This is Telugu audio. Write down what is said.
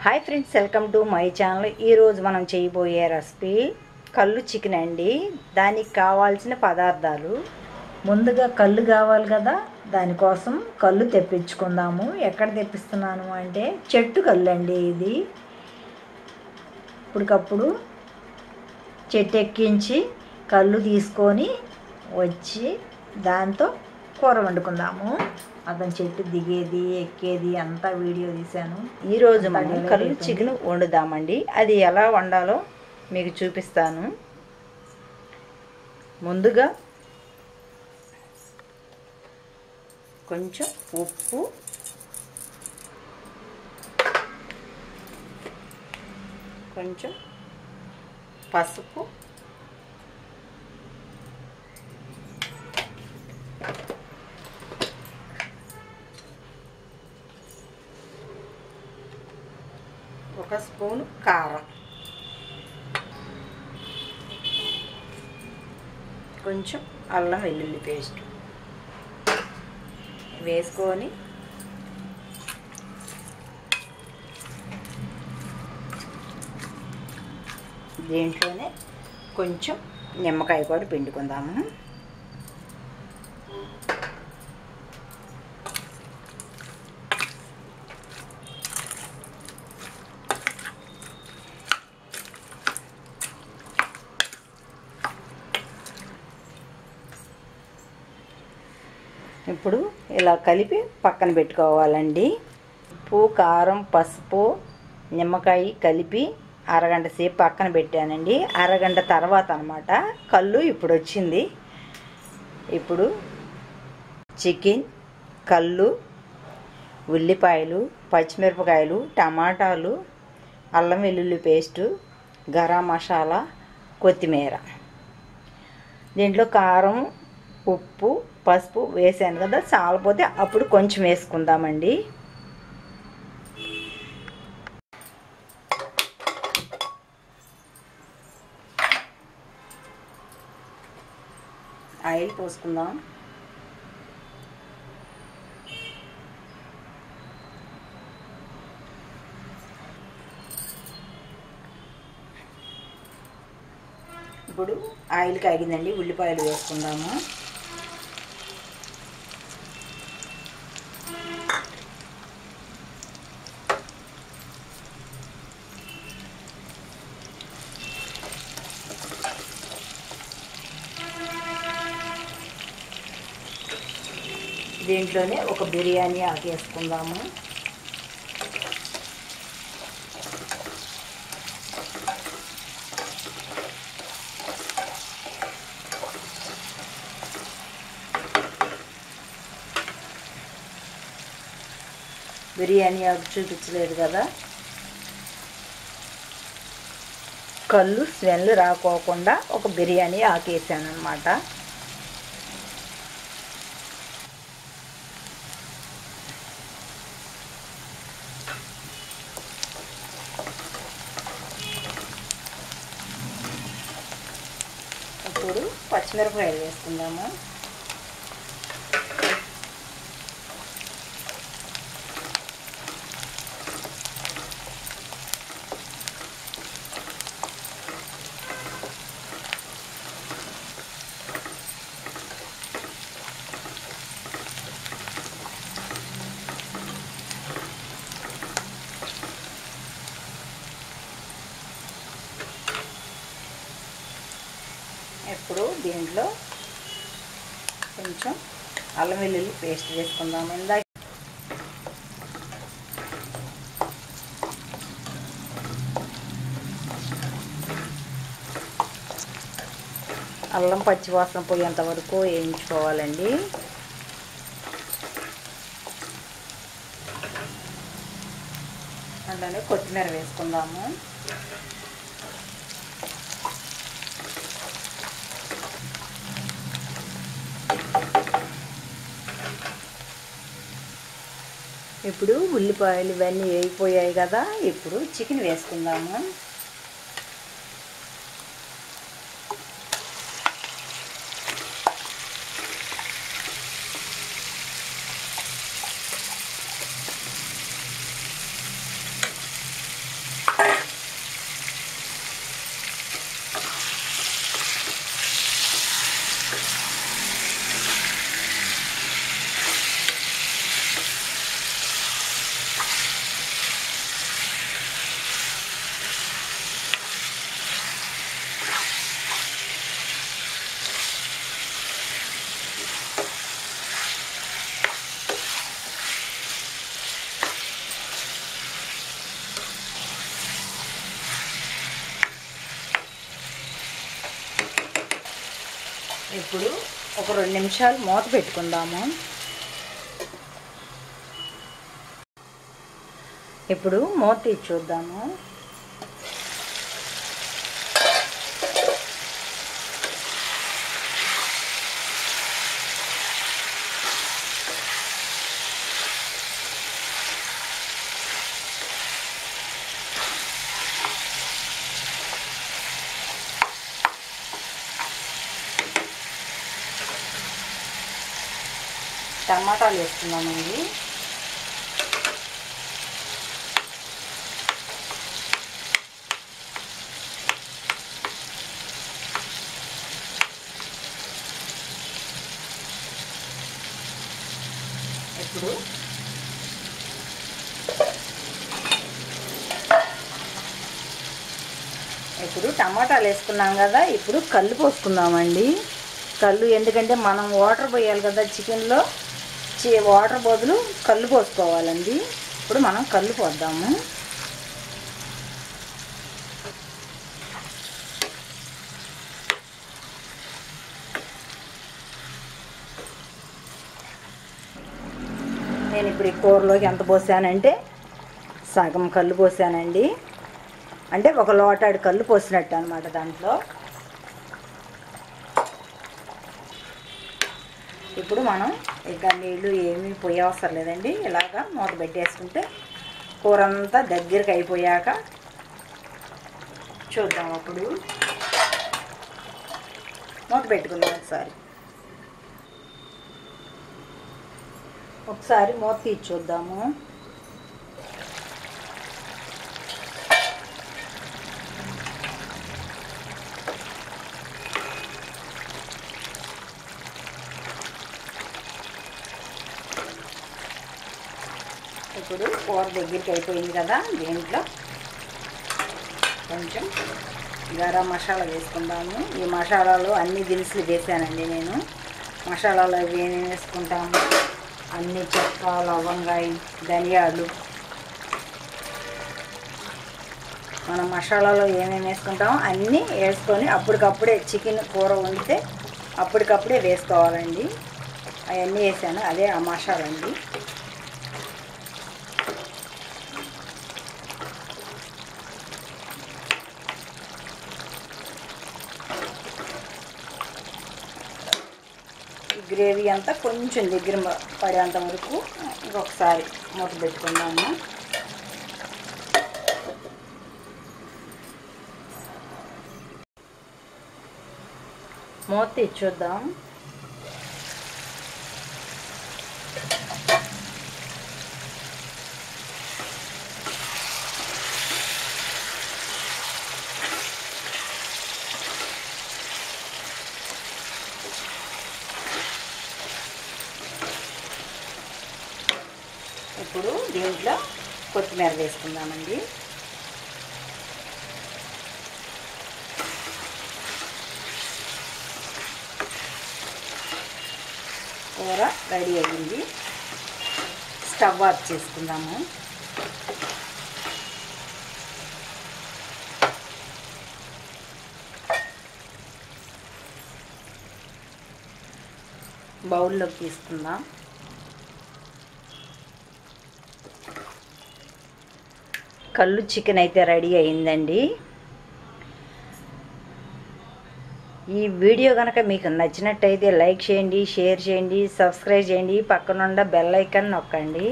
Hi friends, welcome to my channel. ఈరోజు మనం చేయబోయే రెసిపీ కళ్ళు చికెన్ అండి. దానికి కావాల్సిన పదార్థాలు, ముందుగా కళ్ళు కావాలి కదా, దానికోసం కళ్ళు తెప్పించుకుందాము. ఎక్కడ తెప్పిస్తున్నాను అంటే చెట్టు కళ్ళు అండి. ఇది ఇప్పటికప్పుడు చెట్టు ఎక్కించి కళ్ళు తీసుకొని వచ్చి దాంతో కూర వండుకుందాము. అతను చెట్టు దిగేది ఎక్కేది అంతా వీడియో తీశాను. ఈరోజు మనం కళ్ళు చికెన్ వండుదామండి. అది ఎలా వండాలో మీకు చూపిస్తాను. ముందుగా కొంచెం ఉప్పు, కొంచెం పసుపు, ఒక స్పూను కారం, కొంచెం అల్లం వెల్లుల్లి పేస్ట్ వేసుకొని దీంట్లోనే కొంచెం నిమ్మకాయ కూడా పిండుకుందాము. ఇప్పుడు ఇలా కలిపి పక్కన పెట్టుకోవాలండి. ఉప్పు, కారం, పసుపు, నిమ్మకాయ కలిపి అరగంట సేపు పక్కన పెట్టానండి. అరగంట తర్వాత అన్నమాట కళ్ళు ఇప్పుడు వచ్చింది. ఇప్పుడు చికెన్, కళ్ళు, ఉల్లిపాయలు, పచ్చిమిరపకాయలు, టమాటాలు, అల్లం వెల్లుల్లి పేస్టు, గరం మసాలా, కొత్తిమీర, దీంట్లో కారం, ఉప్పు, పసుపు వేసాను కదా, చాలపోతే అప్పుడు కొంచెం వేసుకుందామండి. ఆయిల్ పోసుకుందాం. ఇప్పుడు ఆయిల్ కాగిందండి, ఉల్లిపాయలు వేసుకుందాము. దీంట్లోనే ఒక బిర్యానీ ఆకు వేసుకుందాము. బిర్యానీ ఆకు చూపించలేదు కదా, కళ్ళు స్మెల్ రాకోకుండా ఒక బిర్యానీ ఆకు వేసాను అన్నమాట. ఇప్పుడు పచ్చిమిరపకాయలు వేసుకుందాము. ఇప్పుడు దీంట్లో కొంచెం అల్లం వెల్లుల్లి పేస్ట్ వేసుకుందాము. ఇందాక అల్లం పచ్చివాసన పోయేంత వరకు వేయించుకోవాలండి. అలానే కొత్తిమీర వేసుకుందాము. ఇప్పుడు ఉల్లిపాయలు ఇవన్నీ వేగిపోయాయి కదా, ఇప్పుడు చికెన్ వేసుకుందాము. ఇప్పుడు ఒక 2 నిమిషాలు మూత పెట్టుకుందాము. ఇప్పుడు మూత తీసి చూద్దాము. టమాటాలు వేస్తున్నామండి. ఇప్పుడు టమాటాలు వేసుకున్నాం కదా, ఇప్పుడు కళ్ళు పోసుకుందామండి. కళ్ళు ఎందుకంటే మనం వాటర్ పోయాలి కదా చికెన్లో, వాటర్ బదులు కళ్ళు పోసుకోవాలండి. ఇప్పుడు మనం కళ్ళు పోద్దాము. నేను ఇప్పుడు ఈ కూరలోకి ఎంత పోసానంటే సగం కళ్ళు పోసానండి. అంటే ఒక లోటాడు కళ్ళు పోసినట్టు అనమాట. దాంట్లో ఇప్పుడు మనం ఇక నీళ్ళు ఏమీ పోయే అవసరం లేదండి. ఇలాగా మూత పెట్టేసుకుంటే కూర అంతా దగ్గరికి అయిపోయాక చూద్దాం. అప్పుడు మూత పెట్టుకుందాం. ఒకసారి మూత తీసి చూద్దాము. ఇప్పుడు కూర దగ్గరికి అయిపోయింది కదా, దీంట్లో కొంచెం గరం మసాలా వేసుకుందాము. ఈ మసాలాలో అన్ని దినుసులు వేసానండి నేను. మసాలాలో ఏమేమి వేసుకుంటాము, అన్ని చెక్క, లవంగాయ, ధనియాలు. మనం మసాలాలో ఏమేమి వేసుకుంటామో అన్నీ వేసుకొని అప్పటికప్పుడే చికెన్ కూర వండితే అప్పటికప్పుడే వేసుకోవాలండి. అవన్నీ వేసాను, అదే ఆ మసాలా అండి. గ్రేవీ అంతా కొంచెం దగ్గర పడేంత వరకు ఇంకొకసారి మూత పెట్టుకుందాము. మూత తీసి చూద్దాం. ఇప్పుడు దీంట్లో కొత్తిమీర వేసుకుందామండి. కూర రెడీ అయ్యింది. స్టవ్ ఆఫ్ చేసుకుందాము. బౌల్లోకి తీసుకుందాం. కళ్ళు చికెన్ అయితే రెడీ అయిందండి. ఈ వీడియో కనుక మీకు నచ్చినట్టయితే లైక్ చేయండి, షేర్ చేయండి, సబ్స్క్రైబ్ చేయండి, పక్కనున్న బెల్ ఐకాన్ నొక్కండి.